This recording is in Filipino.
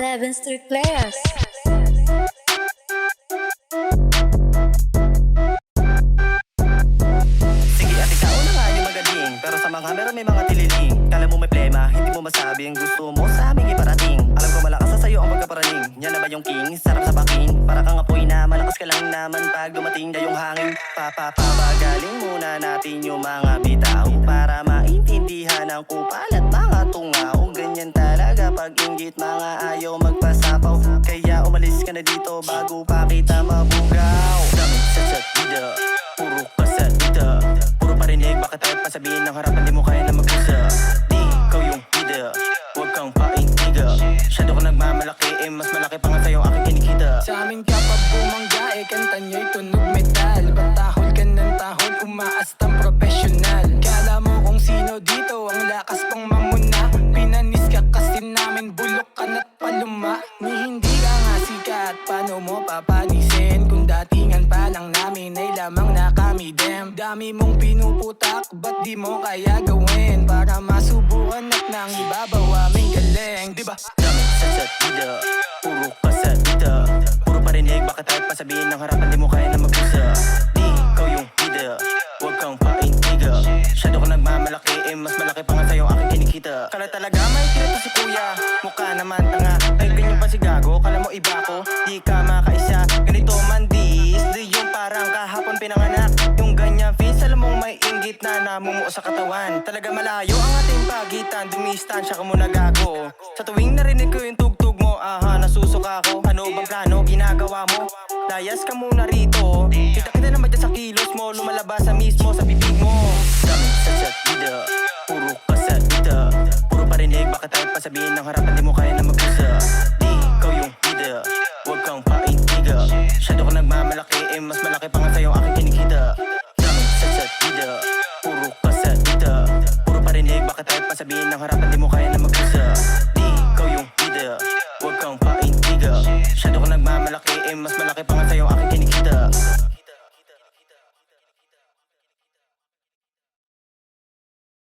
Seven Star Class. Sige at ikaw na nga yung magaling, pero sa mga camera may mga tililing. Kala mo may plema, hindi mo masabi ang gusto mo sa aming iparating. Alam ko malakas na sa'yo ang pagkaparaning. Yan na ba yung king? Sarap sa baking. Para kang apoy na malakas ka lang naman pag dumating na yung hangin. Papapabagaling muna natin yung mga bitaw para maintindihan ang kupal at mga tungaw. Ganyan talaga pag inggit mga ayaw magpasapaw. Kaya umalis ka na dito bago pa kita mabugaw. Damit sa chatida, puro ka sa ita. Puro parinig, bakit tayo pasabihin ng harapan di mo kaya na mag-usa. Di ikaw yung bida, huwag kang paintiga. Shadow ko nagmamalaki, mas malaki pa nga sa'yo aking kinikita. Sa amin ka pa bumangga, kanta nyo'y tunog metal. Batahol ka ng tahol, umaastang profesional. Kala mo kung sino dito, ang lakas pang mamuna. Pinanis ka kasi namin, bulok ka na't paluma. Ni hindi ka nga sikat, paano mo papanisin? Kung datingan pa lang namin ay lamang na kami dem. Dami mong pinuputak, ba't di mo kaya gawin? Para masubukan at nang ibabaw aming galing, diba? Damit sa chatida, puro ka sa ita. Puro parinig, bakit tayo pasabihin ng harapan di mo kaya na mag-usa. Di ikaw yung bida, huwag kang paintiga. Shadow ko nagmamalaki, mas malaki pa nga sa'yo aking kinikita. Kala talaga may kirito si kuya, mukha naman tanga. Ay ganyan pa si gago, kala mo iba ko, di ka makaisa. Ganito man dis, di yung parang kahapon pinanganak. Yung ganyan face, alam mong may inggit na namumuo sa katawan. Talaga malayo ang ating pagitan, dumistansya ka muna gago. Sa tuwing narinig ko yung tugtog mo, aha, nasusuka ako. Ano bang plano, ginagawa mo? Layas ka muna rito, kita naman dyan sa kilos mo. Lumalabas sa mismo sa bibig mo. Damit sa chatida, puro ka sa ita. Puro parinig, bakit tayo pasabihin ng harapan di mo kaya na mag-usa. Di ikaw yung bida, huwag kang paintiga. Shadow ko nagmamalaki, mas malaki pa nga sa'yo aking kinikita. Damit sa chatida, puro ka sa ita. Puro parinig, bakit tayo pasabihin ng harapan di mo kaya na mag-usa. Di ikaw yung bida, huwag kang paintiga. Shadow ko nagmamalaki, mas malaki